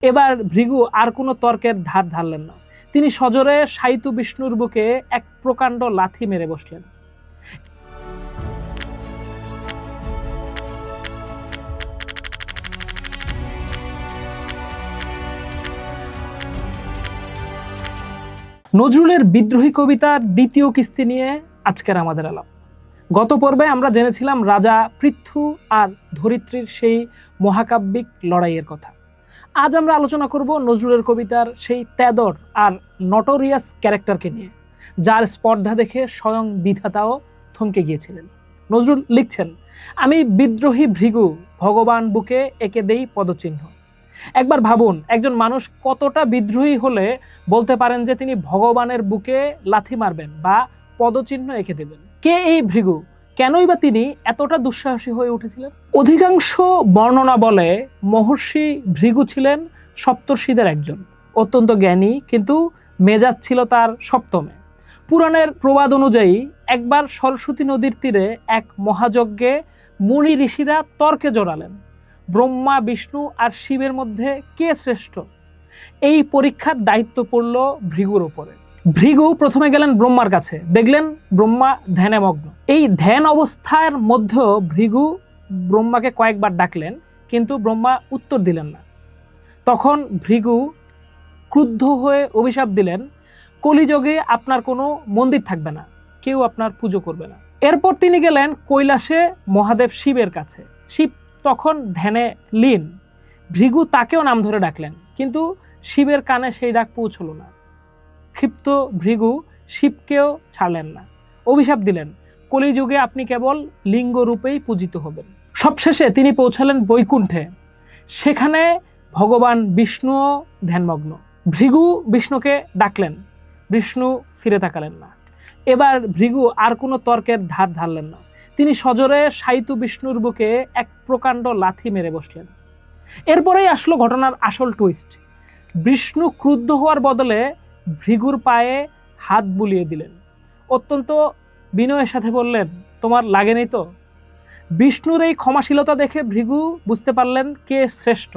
এবার ভৃগু আর কোনো তর্কের ধার ধারলেন না। তিনি সজোরে শায়িত বিষ্ণুর বুকে এক প্রকাণ্ড লাথি মেরে বসলেন। নজরুলের বিদ্রোহী কবিতার দ্বিতীয় কিস্তি নিয়ে আজকের আমাদের আলাপ। গত পর্বে আমরা জেনেছিলাম রাজা পৃথু আর ধরিত্রীর সেই মহাকাব্যিক লড়াইয়ের কথা। আজ আমরা আলোচনা করব নজরুলের কবিতার সেই তেদর আর নটোরিয়াস ক্যারেক্টারকে নিয়ে, যার স্পর্ধা দেখে স্বয়ং বিধাতাও থমকে গিয়েছিলেন। নজরুল লিখছেন, আমি বিদ্রোহী ভৃগু, ভগবান বুকে এঁকে দেই পদচিহ্ন। একবার ভাবুন, একজন মানুষ কতটা বিদ্রোহী হলে বলতে পারেন যে তিনি ভগবানের বুকে লাথি মারবেন বা পদচিহ্ন এঁকে দেবেন। কে এই ভৃগু? কেনই বা তিনি এতটা দুঃসাহসী হয়ে উঠেছিলেন? অধিকাংশ বর্ণনা বলে মহর্ষি ভৃগু ছিলেন সপ্তর্ষিদের একজন, অত্যন্ত জ্ঞানী, কিন্তু মেজাজ ছিল তার সপ্তমে। পুরাণের প্রবাদ অনুযায়ী একবার সরস্বতী নদীর তীরে এক মহাযজ্ঞে মুনি ঋষিরা তর্কে জড়ালেন, ব্রহ্মা, বিষ্ণু আর শিবের মধ্যে কে শ্রেষ্ঠ। এই পরীক্ষার দায়িত্ব পড়ল ভৃগুর ওপরে। ভৃগু প্রথমে গেলেন ব্রহ্মার কাছে, দেখলেন ব্রহ্মা ধ্যানে মগ্ন। এই ধ্যান অবস্থার মধ্যেও ভৃগু ব্রহ্মাকে কয়েকবার ডাকলেন, কিন্তু ব্রহ্মা উত্তর দিলেন না। তখন ভৃগু ক্রুদ্ধ হয়ে অভিশাপ দিলেন, কলিযুগে আপনার কোনো মন্দির থাকবে না, কেউ আপনার পুজো করবে না। এরপর তিনি গেলেন কৈলাসে মহাদেব শিবের কাছে। শিব তখন ধ্যানে লীন। ভৃগু তাকেও নাম ধরে ডাকলেন, কিন্তু শিবের কানে সেই ডাক পৌঁছলো না। ক্ষিপ্ত ভৃগু শিবকেও ছাড়লেন না, অভিশাপ দিলেন, কলিযুগে আপনি কেবল লিঙ্গ রূপেই পূজিত হবেন। সবশেষে তিনি পৌঁছালেন বৈকুণ্ঠে। সেখানে ভগবান বিষ্ণুও ধ্যানমগ্ন। ভৃগু বিষ্ণুকে ডাকলেন, বিষ্ণু ফিরে তাকালেন না। এবার ভৃগু আর কোনো তর্কের ধার ধারলেন না। তিনি সজোরে শায়িত বিষ্ণুর বুকে এক প্রকাণ্ড লাথি মেরে বসলেন। এরপরেই আসলো ঘটনার আসল টুইস্ট। বিষ্ণু ক্রুদ্ধ হওয়ার বদলে ভৃগুর পায়ে হাত বুলিয়ে দিলেন, অত্যন্ত বিনয়ের সাথে বললেন, তোমার লাগেনি তো? বিষ্ণুর এই ক্ষমাশীলতা দেখে ভৃগু বুঝতে পারলেন কে শ্রেষ্ঠ,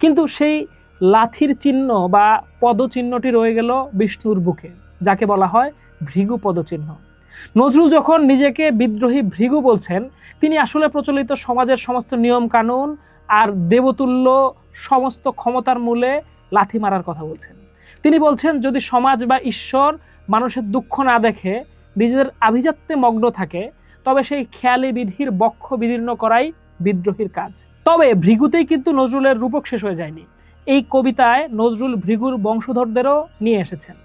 কিন্তু সেই লাথির চিহ্ন বা পদচিহ্নটি রয়ে গেল বিষ্ণুর বুকে, যাকে বলা হয় ভৃগু পদচিহ্ন। নজরুল যখন নিজেকে বিদ্রোহী ভৃগু বলছেন, তিনি আসলে প্রচলিত সমাজের সমস্ত নিয়ম কানুন আর দেবতুল্য সমস্ত ক্ষমতার মূলে লাথি মারার কথা বলছেন। তিনি বলছেন, যদি সমাজ বা ঈশ্বর মানুষের দুঃখ না দেখে নিজেদের আভিজাত্যে মগ্ন থাকে, তবে সেই খেয়ালি বিধির বক্ষ বিদীর্ণ করাই বিদ্রোহীর কাজ। তবে ভৃগুতেই কিন্তু নজরুলের রূপক শেষ হয়ে যায়নি। এই কবিতায় নজরুল ভৃগুর বংশধরদেরও নিয়ে এসেছেন।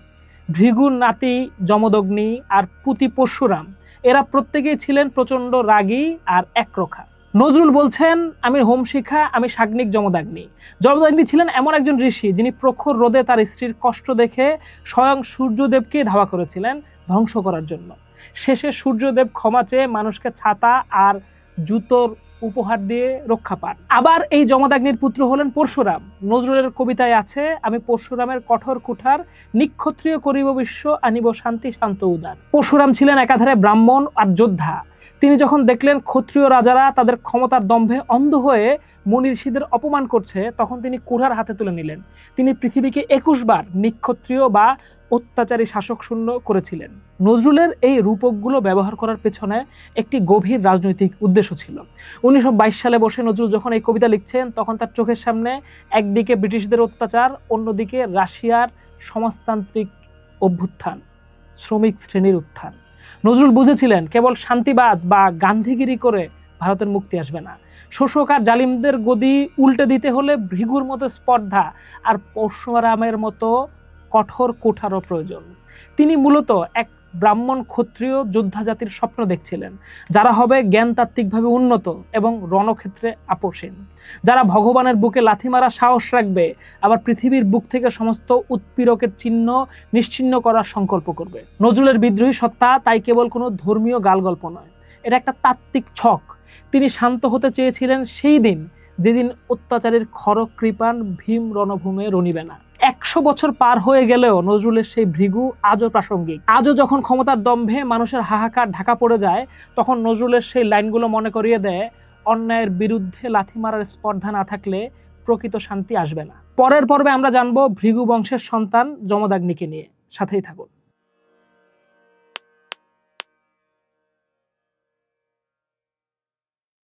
ভৃগুর নাতি যমদগ্নি আর পুতি পরশুরাম, এরা প্রত্যেকেই ছিলেন প্রচণ্ড রাগী আর একরোখা। নজরুল বলছেন, আমি হোমশিখা, আমি সাগ্নিক যমদাগ্নি। যমদাগ্নি ছিলেন এমন একজন ঋষি, যিনি প্রখর রোদে তার স্ত্রীর কষ্ট দেখে স্বয়ং সূর্যদেবকে ধাওয়া করেছিলেন ধ্বংস করার জন্য। শেষে সূর্যদেব ক্ষমা চেয়ে মানুষকে ছাতা আর জুতোর উপহার দিয়ে রক্ষা পান। আবার এই যমদাগ্নির পুত্র হলেন পরশুরাম। নজরুলের কবিতায় আছে, আমি পরশুরামের কঠোর কুঠার, নিক্ষত্রিয় করিব বিশ্ব, আনিব শান্তি শান্ত উদার। পরশুরাম ছিলেন একাধারে ব্রাহ্মণ আর যোদ্ধা। তিনি যখন দেখলেন ক্ষত্রিয় রাজারা তাদের ক্ষমতার দম্ভে অন্ধ হয়ে মুনি ঋষিদের অপমান করছে, তখন তিনি কুঠার হাতে তুলে নিলেন। তিনি পৃথিবীকে 21 বার নিক্ষত্রিয় বা অত্যাচারী শাসক শূন্য করেছিলেন। নজরুলের এই রূপকগুলো ব্যবহার করার পেছনে একটি গভীর রাজনৈতিক উদ্দেশ্য ছিল। 1922 সালে বসে নজরুল যখন এই কবিতা লিখছেন, তখন তার চোখের সামনে একদিকে ব্রিটিশদের অত্যাচার, অন্যদিকে রাশিয়ার সমাজতান্ত্রিক অভ্যুত্থান, শ্রমিক শ্রেণীর উত্থান। নজরুল বুঝেছিলেন, কেবল শান্তিবাদ বা গান্ধীগিরি করে ভারতের মুক্তি আসবে না। শোষক আর জালিমদের গদি উল্টে দিতে হলে ভৃগুর মতো স্পর্ধা আর পরশুরামের মতো কঠোর কুঠারও প্রয়োজন। তিনি মূলত এক ব্রাহ্মণ ক্ষত্রিয় যোদ্ধা জাতির স্বপ্ন দেখছিলেন, যারা হবে জ্ঞানতাত্ত্বিকভাবে উন্নত এবং রণক্ষেত্রে আপোষহীন, যারা ভগবানের বুকে লাথি মারা সাহস রাখবে, আবার পৃথিবীর বুক থেকে সমস্ত উৎপীড়কের চিহ্ন নিশ্চিহ্ন করার সংকল্প করবে। নজরুলের বিদ্রোহী সত্তা তাই কেবল কোনো ধর্মীয় গালগল্প নয়, এটা একটা তাত্ত্বিক ছক। তিনি শান্ত হতে চেয়েছিলেন সেই দিন, যেদিন অত্যাচারের খড়গ কৃপান ভীম রণভূমে রণিবে না। 100 বছর পার হয়ে গেলেও নজরুলের সেই ভৃগু আজও প্রাসঙ্গিক। আজও যখন ক্ষমতার দম্ভে মানুষের হাহাকার ঢাকা পড়ে যায়, তখন নজরুলের সেই লাইনগুলো মনে করিয়ে দেয়, অন্যায়ের বিরুদ্ধে লাথি মারার স্পর্ধা না থাকলে প্রকৃত শান্তি আসবে না। পরের পর্বে আমরা জানবো ভৃগু বংশের সন্তান জমদগ্নিকে নিয়ে। সাথেই থাকুন।